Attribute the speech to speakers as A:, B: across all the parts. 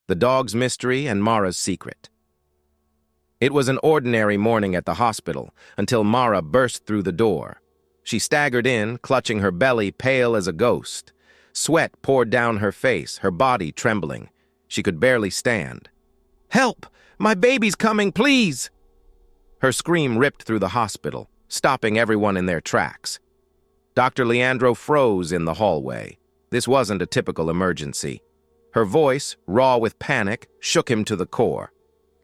A: The dog's mystery and Mara's secret. It was an ordinary morning at the hospital until Mara burst through the door. She staggered in, clutching her belly, pale as a ghost. Sweat poured down her face, her body trembling. She could barely stand. "Help! My baby's coming, please!" Her scream ripped through the hospital, stopping everyone in their tracks. Dr. Leandro froze in the hallway. This wasn't a typical emergency. Her voice, raw with panic, shook him to the core.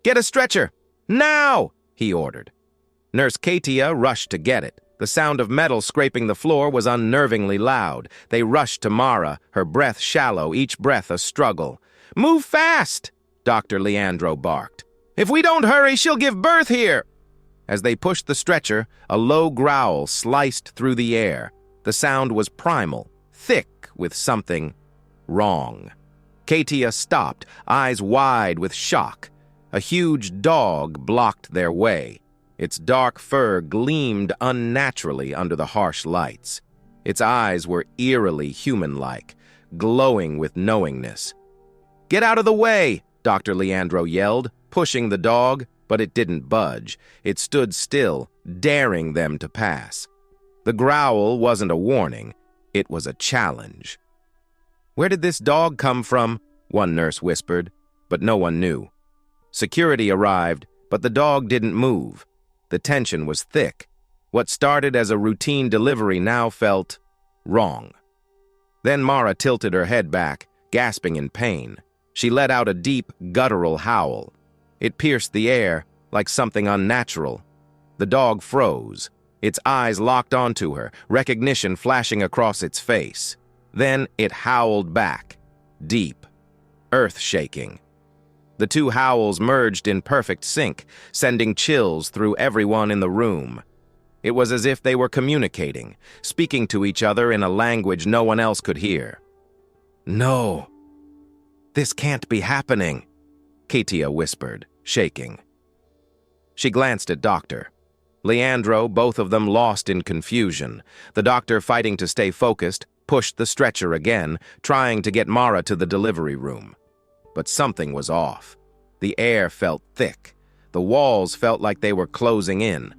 A: "Get a stretcher! Now!" he ordered. Nurse Katia rushed to get it. The sound of metal scraping the floor was unnervingly loud. They rushed to Mara, her breath shallow, each breath a struggle. "Move fast!" Dr. Leandro barked. "If we don't hurry, she'll give birth here!" As they pushed the stretcher, a low growl sliced through the air. The sound was primal, thick with something wrong. Katia stopped, eyes wide with shock. A huge dog blocked their way. Its dark fur gleamed unnaturally under the harsh lights. Its eyes were eerily human-like, glowing with knowingness. "Get out of the way!" Dr. Leandro yelled, pushing the dog, but it didn't budge. It stood still, daring them to pass. The growl wasn't a warning, it was a challenge. "Where did this dog come from?" one nurse whispered, but no one knew. Security arrived, but the dog didn't move. The tension was thick. What started as a routine delivery now felt wrong. Then Mara tilted her head back, gasping in pain. She let out a deep, guttural howl. It pierced the air like something unnatural. The dog froze. Its eyes locked onto her, recognition flashing across its face. Then it howled back, deep, earth-shaking. The two howls merged in perfect sync, sending chills through everyone in the room. It was as if they were communicating, speaking to each other in a language no one else could hear. "No, this can't be happening," Katia whispered, shaking. She glanced at Dr. Leandro, both of them lost in confusion. The doctor, fighting to stay focused, pushed the stretcher again, trying to get Mara to the delivery room. But something was off. The air felt thick. The walls felt like they were closing in.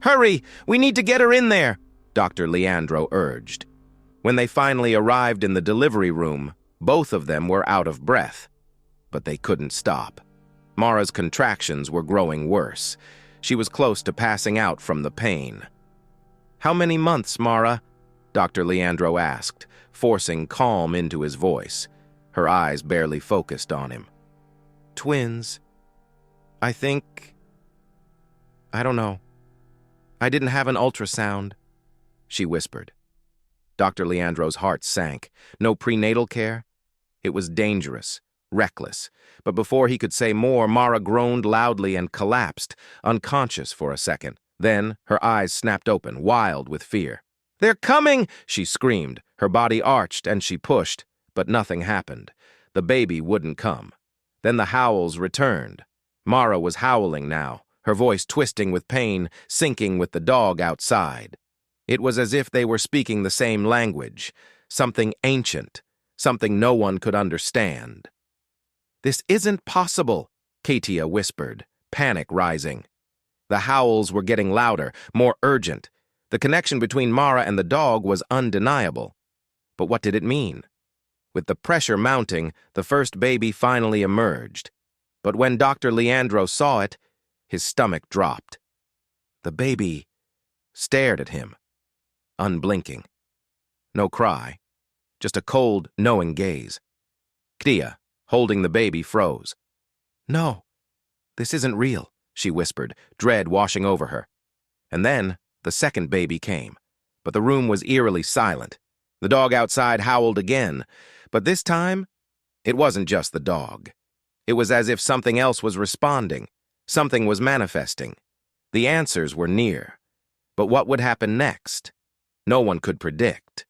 A: "Hurry! We need to get her in there!" Dr. Leandro urged. When they finally arrived in the delivery room, both of them were out of breath. But they couldn't stop. Mara's contractions were growing worse. She was close to passing out from the pain. "How many months, Mara?" Dr. Leandro asked, forcing calm into his voice. Her eyes barely focused on him. "Twins. I don't know. I didn't have an ultrasound," she whispered. Dr. Leandro's heart sank. No prenatal care? It was dangerous, reckless. But before he could say more, Mara groaned loudly and collapsed, unconscious for a second. Then her eyes snapped open, wild with fear. "They're coming!" she screamed. Her body arched and she pushed, but nothing happened. The baby wouldn't come. Then the howls returned. Mara was howling now, her voice twisting with pain, syncing with the dog outside. It was as if they were speaking the same language, something ancient, something no one could understand. "This isn't possible," Katia whispered, panic rising. The howls were getting louder, more urgent. The connection between Mara and the dog was undeniable. But what did it mean? With the pressure mounting, the first baby finally emerged. But when Dr. Leandro saw it, his stomach dropped. The baby stared at him, unblinking. No cry, just a cold, knowing gaze. Katia, holding the baby, froze. "No, this isn't real," she whispered, dread washing over her. And then the second baby came, but the room was eerily silent. The dog outside howled again, but this time, it wasn't just the dog. It was as if something else was responding, something was manifesting. The answers were near, but what would happen next? No one could predict.